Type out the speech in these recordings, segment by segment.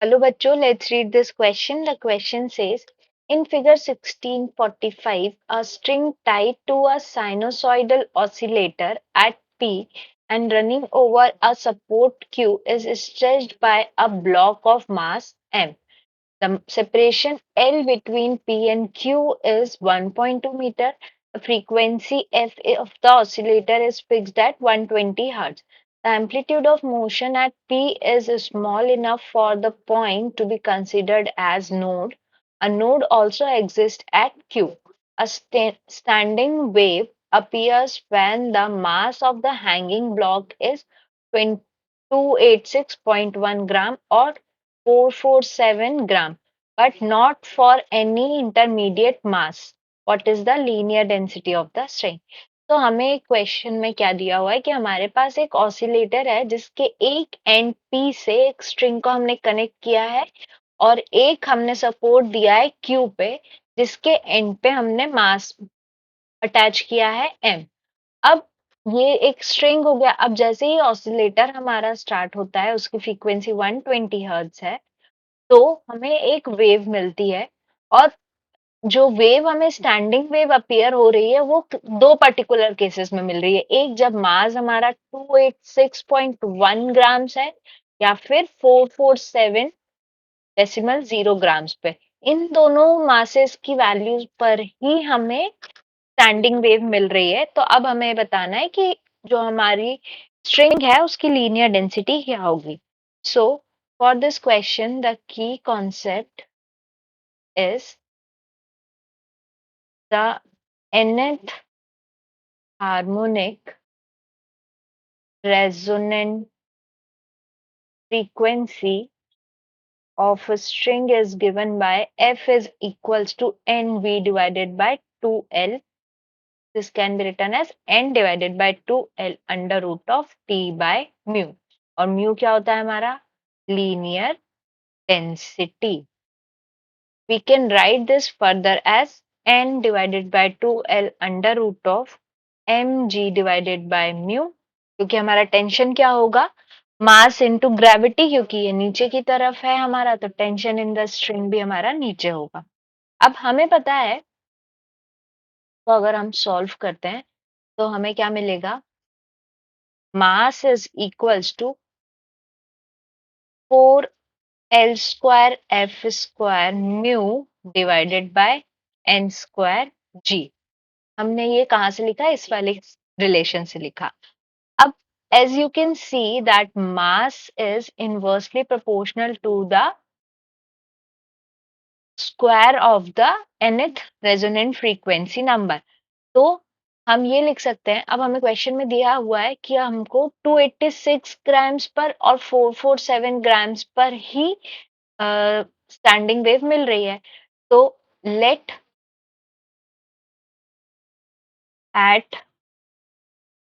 Hello bachcho, let's read this question. The question says, in figure 1645, a string tied to a sinusoidal oscillator at P and running over a support Q is stretched by a block of mass M. The separation L between P and Q is 1.2 meter. The frequency F of the oscillator is fixed at 120 Hz. The amplitude of motion at P is small enough for the point to be considered as node. A node also exists at Q. A standing wave appears when the mass of the hanging block is 286.1 gram or 447 gram, but not for any intermediate mass. What is the linear density of the string? तो हमें एक question में क्या दिया हुआ है कि हमारे पास एक ऑसिलेटर है जिसके एक एंड पी से एक स्ट्रिंग को हमने कनेक्ट किया है और एक हमने सपोर्ट दिया है क्यू पे जिसके एंड पे हमने मास अटैच किया है एम। अब ये एक स्ट्रिंग हो गया। अब जैसे ही ऑसिलेटर हमारा स्टार्ट होता है उसकी फ्रीक्वेंसी 120 हर्ट्ज है, तो हमें एक वेव मिलती है और जो वेव हमें स्टैंडिंग वेव अपीयर हो रही है वो दो पर्टिकुलर केसेस में मिल रही है। एक जब मास हमारा 286.1 ग्राम्स है या फिर 447.0 ग्राम्स पे। इन दोनों मासेस की वैल्यूज पर ही हमें स्टैंडिंग वेव मिल रही है। तो अब हमें बताना है कि जो हमारी स्ट्रिंग है उसकी लीनियर डेंसिटी क्या होगी। So for this question the key concept is the nth harmonic resonant frequency of a string is given by F is equals to Nv divided by 2L. This can be written as N divided by 2L under root of T by mu. और mu क्या होता है हमारा? Linear density. We can write this further as N divided by 2L under root of mg divided by mu, क्योंकि हमारा tension क्या होगा? Mass into gravity, क्योंकि ये नीचे की तरफ है हमारा, तो टेंशन इन द स्ट्रिंग भी हमारा नीचे होगा। अब हमें पता है, तो अगर हम सॉल्व करते हैं तो हमें क्या मिलेगा? Mass is equals to 4L square F square mu divided by N square G। हमने ये कहाँ से लिखा? इस वाले रिलेशन से लिखा। अब as you can see that mass is inversely proportional to the square of the nth resonant frequency number। तो हम ये लिख सकते हैं, अब हमें क्वेश्चन में दिया हुआ है कि हमको 286 ग्राम्स पर और 447 ग्राम्स पर ही स्टैंडिंग वेव मिल रही है। तो let at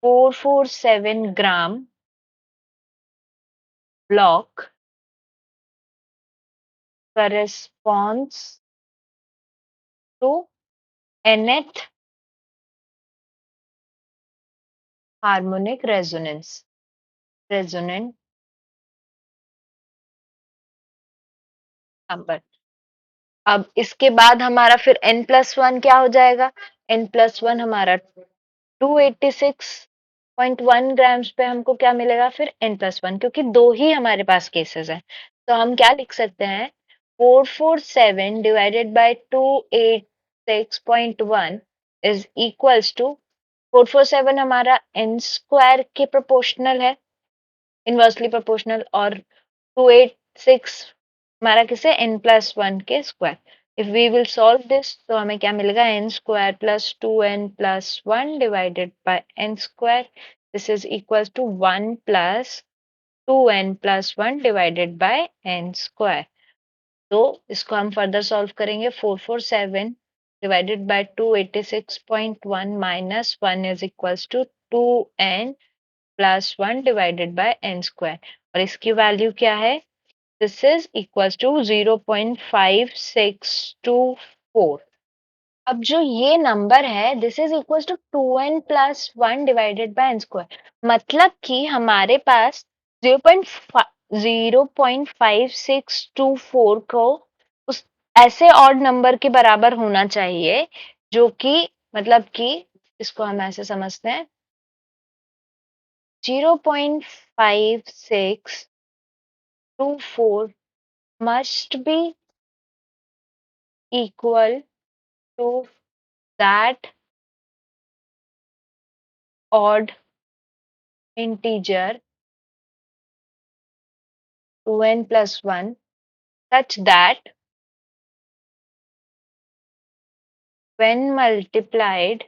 447 gram block corresponds to nth harmonic resonant number. अब इसके बाद हमारा फिर n+1 क्या हो जाएगा? n+1 हमारा 286.1 ग्राम्स पे हमको क्या मिलेगा? फिर n+1, क्योंकि दो ही हमारे पास केसेस हैं। तो हम क्या लिख सकते हैं? 447 divided by 286.1 is equals to 447 हमारा n स्क्वायर के प्रोपोर्शनल है, इनवर्सली प्रोपोर्शनल, और 286 हमारा किसे? n+1 के स्क्वायर। If we will solve this तो हमें क्या मिलेगा? n square plus 2n+1 divided by n square, this is equals to 1 plus 2n+1 divided by n square. तो इसको हम फर्दर सॉल्व करेंगे। 447 divided by 286.1 minus 1 is equals to 2n+1 divided by n square, और इसकी value क्या है? This is equals to 0.5624। अब जो ये नंबर है this is equals to 2n+1 divided by n square, मतलब कि हमारे पास 0. 0.5624 को उस ऐसे ऑड नंबर के बराबर होना चाहिए जो कि मतलब कि इसको हम ऐसे समझते हैं 0.5624 must be equal to that odd integer 2n plus 1 such that when multiplied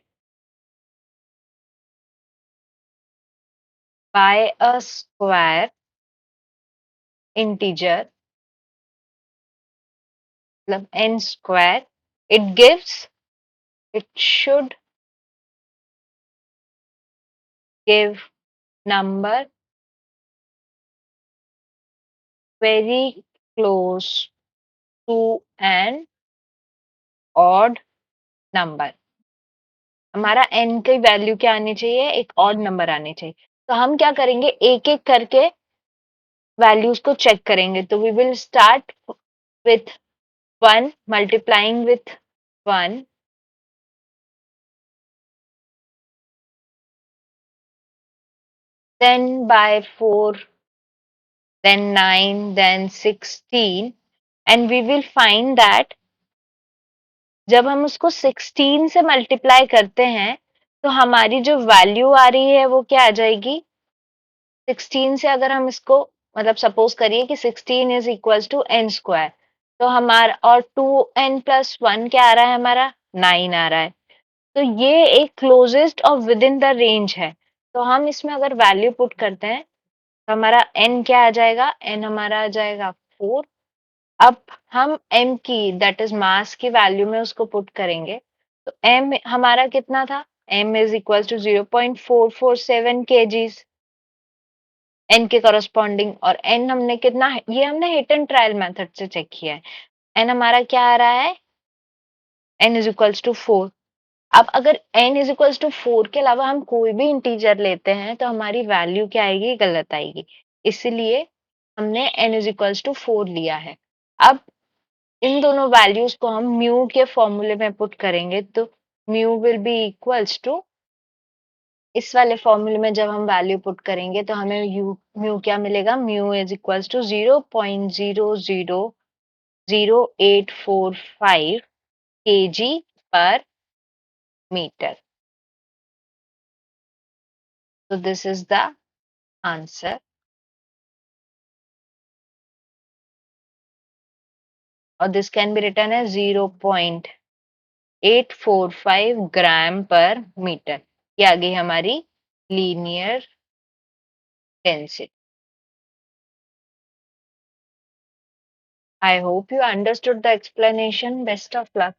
by a square integer मतलब n square it should give number very close to an odd number. हमारा n की वैल्यू क्या आनी चाहिए? एक odd number आनी चाहिए. तो हम क्या करेंगे? एक-एक करके वैल्यूज को चेक करेंगे. तो we will start with 1 multiplying with 1, then by 4, then 9, then 16, and we will find that जब हम उसको 16 से मल्टीप्लाई करते हैं तो हमारी जो वैल्यू आ रही है वो क्या आ जाएगी? 16 से अगर हम इसको मतलब सपोज करिए कि 16 is equals to N square, तो हमारा और 2n+1 क्या आ रहा है? हमारा 9 आ रहा है. तो ये एक क्लोजेस्ट और विद इन द रेंज है. तो हम इसमें अगर वैल्यू पुट करते हैं तो हमारा n क्या आ जाएगा? n हमारा आ जाएगा 4. अब हम m की दैट इज मास की वैल्यू में उसको पुट करेंगे. तो m हमारा कितना था? m is equal to 0.447 kgs n के करस्पॉन्डिंग. और n हमने कितना ये हमने हिट एंड ट्रायल मेथड से चेक किया है. n हमारा क्या आ रहा है? n is equals to 4. अब अगर n इज इक्वल्स टू 4 के अलावा हम कोई भी इंटीजर लेते हैं तो हमारी वैल्यू क्या आएगी? गलत आएगी. इसलिए हमने n इज इक्वल्स टू 4 लिया है. अब इन दोनों वैल्यूज को हम म्यू के फॉर्मूले में पुट करेंगे तो mu will be equals to इस वाले फॉर्मूले में जब हम वैल्यू पुट करेंगे तो हमें यू म्यू क्या मिलेगा? Mu is equals to 0.0000845 kg पर metre. So this is the answer. Or this can be written as 0.845 gram per meter. ये आ गई हमारी linear density. I hope you understood the explanation. Best of luck.